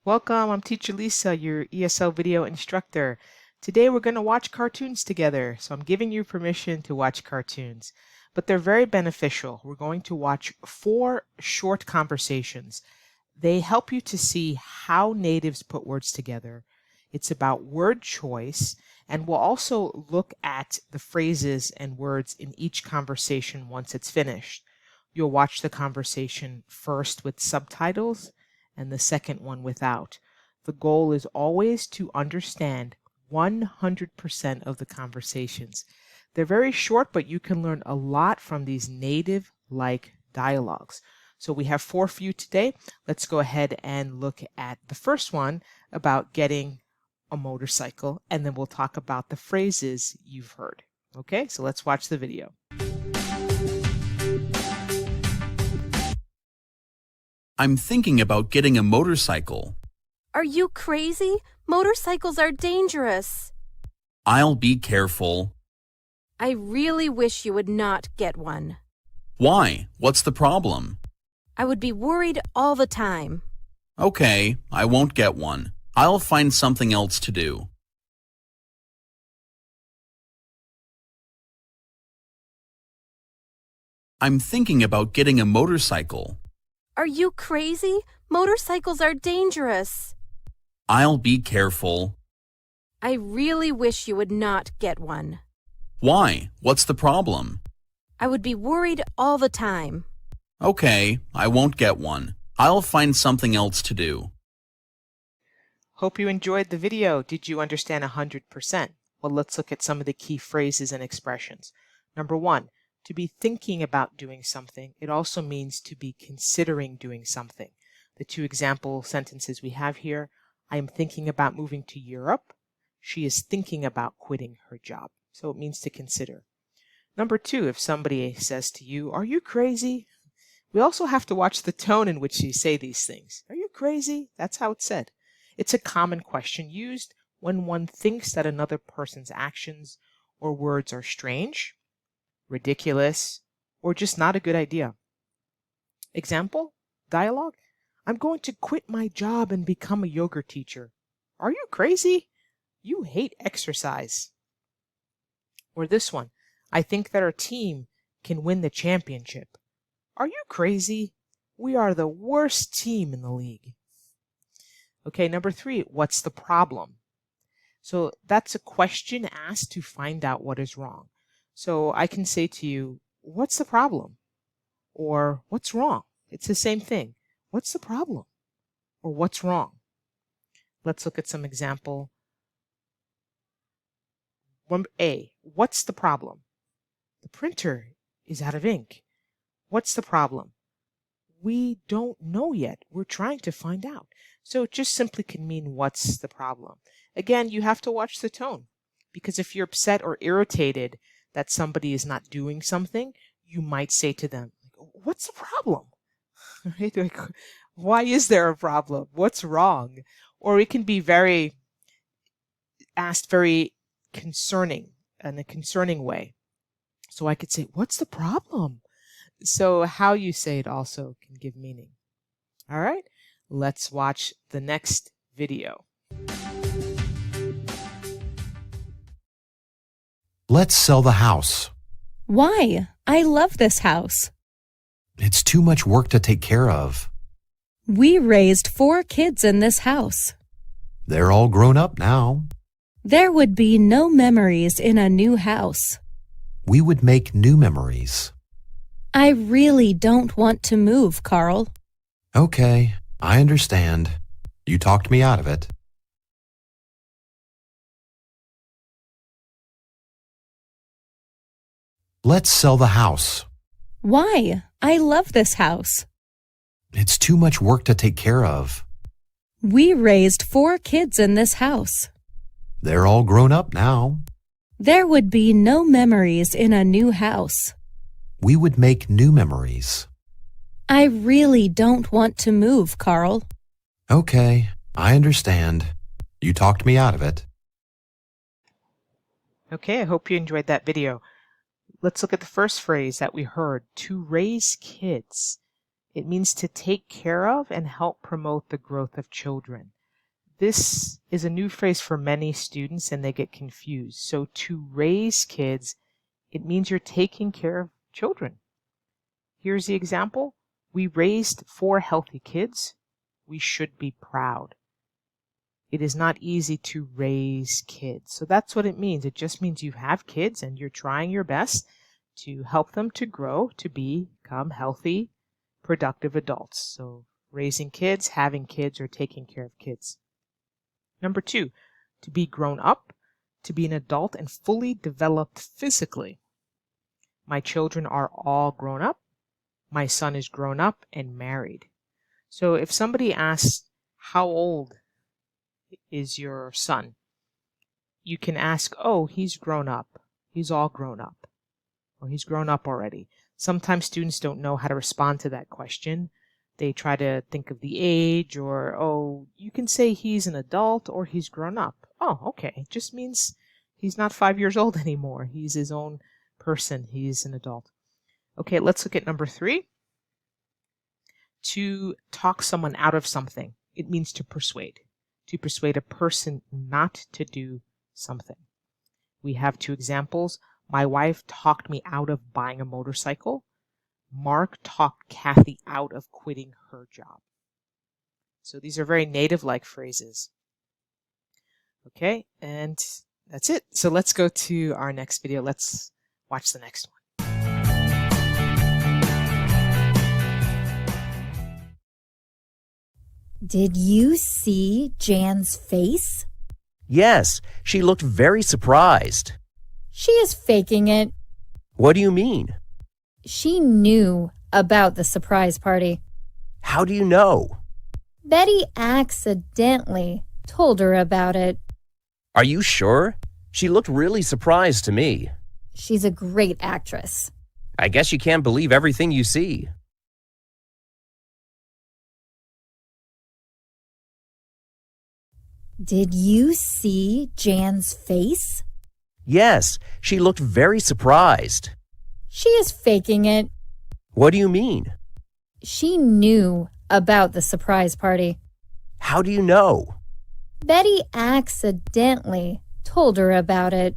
Welcome, I'm Teacher Lisa, your ESL video instructor. Today we're going to watch cartoons together, so I'm giving you permission to watch cartoons. But they're very beneficial. We're going to watch 4 short conversations. They help you to see how natives put words together. It's about word choice, and we'll also look at the phrases and words in each conversation once it's finished. You'll watch the conversation first with subtitles, and the second one without. The goal is always to understand 100% of the conversations. They're very short, but you can learn a lot from these native-like dialogues. So we have 4 for you today. Let's go ahead and look at the first one about getting a motorcycle, and then we'll talk about the phrases you've heard. Okay, so let's watch the video. I'm thinking about getting a motorcycle. Are you crazy? Motorcycles are dangerous. I'll be careful. I really wish you would not get one. Why? What's the problem? I would be worried all the time. Okay, I won't get one. I'll find something else to do. I'm thinking about getting a motorcycle. Are you crazy? Motorcycles are dangerous. I'll be careful. I really wish you would not get one. Why? What's the problem? I would be worried all the time. Okay, I won't get one. I'll find something else to do. Hope you enjoyed the video. Did you understand 100%? Well, let's look at some of the key phrases and expressions. Number 1, to be thinking about doing something. It also means to be considering doing something. The 2 example sentences we have here: I am thinking about moving to Europe. She is thinking about quitting her job. So it means to consider. Number 2, if somebody says to you, "Are you crazy?" We also have to watch the tone in which you say these things. Are you crazy? That's how it's said. It's a common question used when one thinks that another person's actions or words are strange, ridiculous, or just not a good idea. Example, dialogue: I'm going to quit my job and become a yoga teacher. Are you crazy? You hate exercise. Or this one: I think that our team can win the championship. Are you crazy? We are the worst team in the league. Okay, number 3, what's the problem? So that's a question asked to find out what is wrong. So I can say to you, what's the problem? Or what's wrong? It's the same thing. What's the problem? Or what's wrong? Let's look at some example. 1A, what's the problem? The printer is out of ink. What's the problem? We don't know yet. We're trying to find out. So it just simply can mean what's the problem. Again, you have to watch the tone, because if you're upset or irritated that somebody is not doing something, you might say to them, what's the problem? Right? Like, why is there a problem? What's wrong? Or it can be asked very concerning, in a concerning way. So I could say, what's the problem? So how you say it also can give meaning. All right, let's watch the next video. Let's sell the house. Why? I love this house. It's too much work to take care of. We raised 4 kids in this house. They're all grown up now. There would be no memories in a new house. We would make new memories. I really don't want to move, Carl. Okay, I understand. You talked me out of it. Let's sell the house. Why? I love this house. It's too much work to take care of. We raised 4 kids in this house. They're all grown up now. There would be no memories in a new house. We would make new memories. I really don't want to move, Carl. Okay, I understand. You talked me out of it. Okay, I hope you enjoyed that video. Let's look at the first phrase that we heard, to raise kids. It means to take care of and help promote the growth of children. This is a new phrase for many students and they get confused. So to raise kids, it means you're taking care of children. Here's the example. We raised 4 healthy kids. We should be proud. It is not easy to raise kids. So that's what it means. It just means you have kids and you're trying your best to help them to grow, to become healthy, productive adults. So raising kids, having kids, or taking care of kids. Number 2, to be grown up, to be an adult and fully developed physically. My children are all grown up. My son is grown up and married. So if somebody asks, how old is your son? You can ask, oh, he's grown up. He's all grown up. Or he's grown up already. Sometimes students don't know how to respond to that question. They try to think of the age, or, oh, you can say he's an adult or he's grown up. Oh, okay. It just means he's not 5 years old anymore. He's his own person. He's an adult. Okay, let's look at number 3. To talk someone out of something. It means to persuade. To persuade a person not to do something. We have 2 examples. My wife talked me out of buying a motorcycle. Mark talked Kathy out of quitting her job. So these are very native-like phrases. Okay, and that's it. So let's go to our next video. Let's watch the next one. Did you see Jan's face? Yes, she looked very surprised. She is faking it. What do you mean? She knew about the surprise party. How do you know? Betty accidentally told her about it. Are you sure? She looked really surprised to me. She's a great actress. I guess you can't believe everything you see. Did you see Jan's face? Yes, she looked very surprised. She is faking it. What do you mean? She knew about the surprise party. How do you know? Betty accidentally told her about it.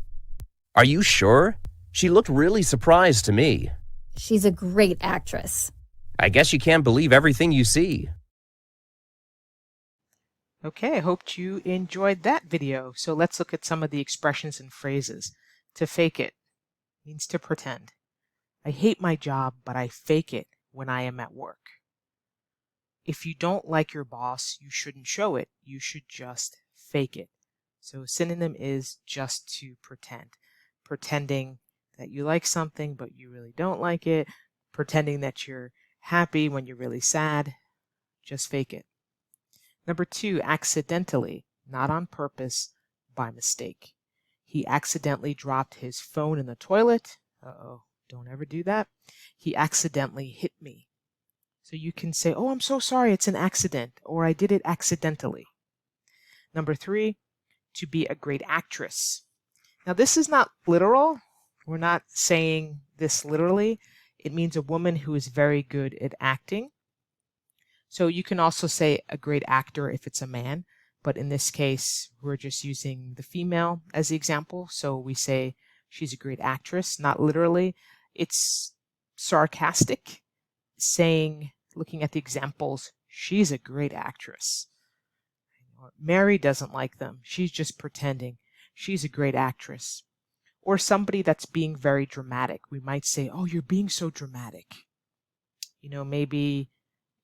Are you sure? She looked really surprised to me. She's a great actress. I guess you can't believe everything you see. Okay, I hope you enjoyed that video. So let's look at some of the expressions and phrases. To fake it means to pretend. I hate my job, but I fake it when I am at work. If you don't like your boss, you shouldn't show it. You should just fake it. So a synonym is just to pretend. Pretending that you like something, but you really don't like it. Pretending that you're happy when you're really sad. Just fake it. Number 2, accidentally, not on purpose, by mistake. He accidentally dropped his phone in the toilet. Uh-oh, don't ever do that. He accidentally hit me. So you can say, oh, I'm so sorry, it's an accident, or I did it accidentally. Number 3, to be a great actress. Now this is not literal. We're not saying this literally. It means a woman who is very good at acting. So you can also say a great actor if it's a man, but in this case, we're just using the female as the example. So we say she's a great actress, not literally. It's sarcastic, saying, looking at the examples, she's a great actress. Mary doesn't like them. She's just pretending. She's a great actress. Or somebody that's being very dramatic. We might say, oh, you're being so dramatic. You know, maybe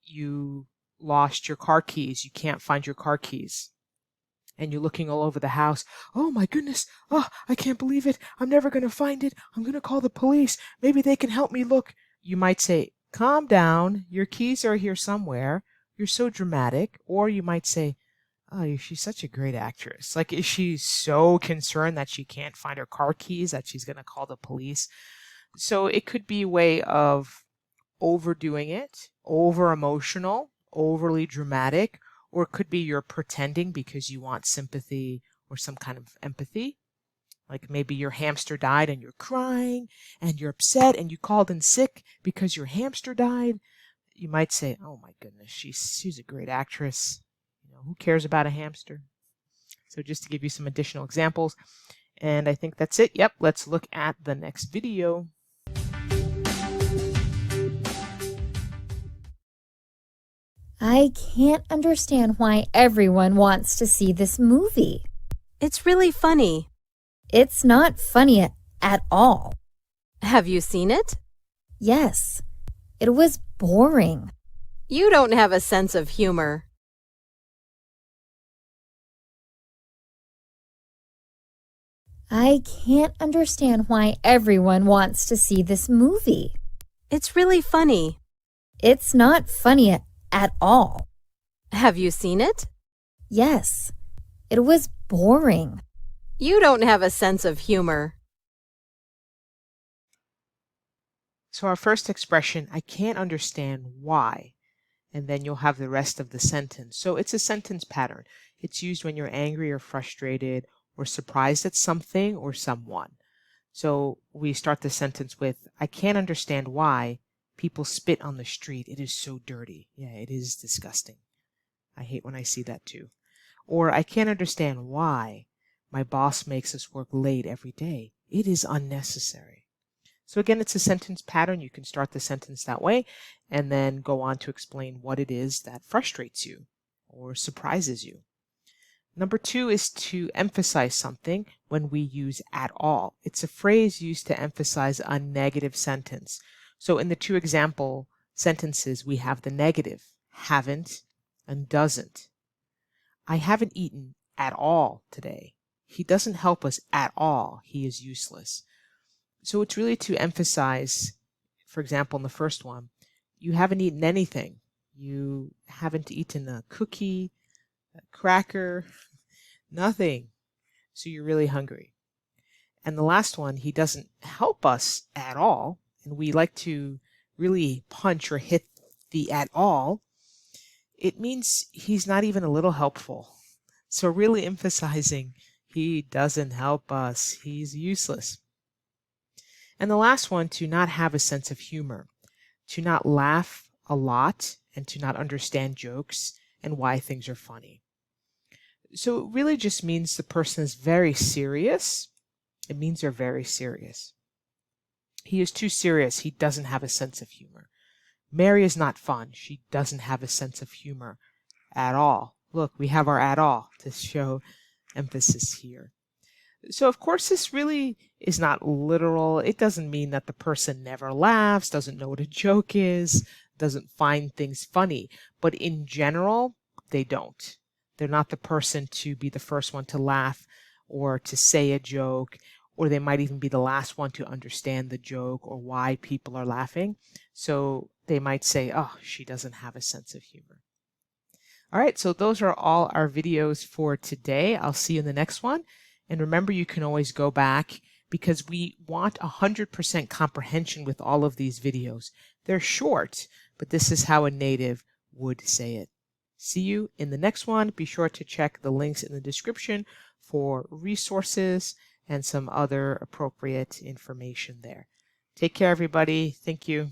you lost your car keys. You can't find your car keys. And you're looking all over the house. Oh my goodness. Oh, I can't believe it. I'm never going to find it. I'm going to call the police. Maybe they can help me look. You might say, calm down. Your keys are here somewhere. You're so dramatic. Or you might say, oh, she's such a great actress. Like, is she so concerned that she can't find her car keys that she's going to call the police? So it could be a way of overdoing it, over emotional, overly dramatic, or it could be you're pretending because you want sympathy or some kind of empathy. Like maybe your hamster died and you're crying and you're upset and you called in sick because your hamster died. you might say, oh my goodness, she's a great actress. Who cares about a hamster? So just to give you some additional examples. And I think that's it. Yep, let's look at the next video. I can't understand why everyone wants to see this movie. It's really funny. It's not funny at all. Have you seen it? Yes, it was boring. You don't have a sense of humor. I can't understand why everyone wants to see this movie. It's really funny. It's not funny at all. Have you seen it? Yes, it was boring. You don't have a sense of humor. So our first expression, I can't understand why. And then you'll have the rest of the sentence. So it's a sentence pattern. It's used when you're angry or frustrated or surprised at something or someone. So we start the sentence with, I can't understand why people spit on the street. It is so dirty. Yeah, it is disgusting. I hate when I see that too. Or I can't understand why my boss makes us work late every day. It is unnecessary. So again, it's a sentence pattern. You can start the sentence that way and then go on to explain what it is that frustrates you or surprises you. Number 2 is to emphasize something when we use at all. It's a phrase used to emphasize a negative sentence. So in the 2 example sentences, we have the negative, haven't and doesn't. I haven't eaten at all today. He doesn't help us at all. He is useless. So it's really to emphasize, for example, in the first one, you haven't eaten anything. You haven't eaten a cookie, a cracker, nothing. So you're really hungry. And the last one, he doesn't help us at all. And we like to really punch or hit the at all. It means he's not even a little helpful. So really emphasizing he doesn't help us. He's useless. And the last one, to not have a sense of humor, to not laugh a lot and to not understand jokes and why things are funny. So it really just means the person is very serious. It means they're very serious. He is too serious. He doesn't have a sense of humor. Mary is not fun. She doesn't have a sense of humor at all. Look, we have our at all to show emphasis here. So of course this really is not literal. It doesn't mean that the person never laughs, doesn't know what a joke is, doesn't find things funny. But in general, they don't. They're not the person to be the first one to laugh or to say a joke, or they might even be the last one to understand the joke or why people are laughing. So they might say, oh, she doesn't have a sense of humor. All right, so those are all our videos for today. I'll see you in the next one. And remember, you can always go back because we want 100% comprehension with all of these videos. They're short, but this is how a native would say it. See you in the next one. Be sure to check the links in the description for resources and some other appropriate information there. Take care, everybody. Thank you.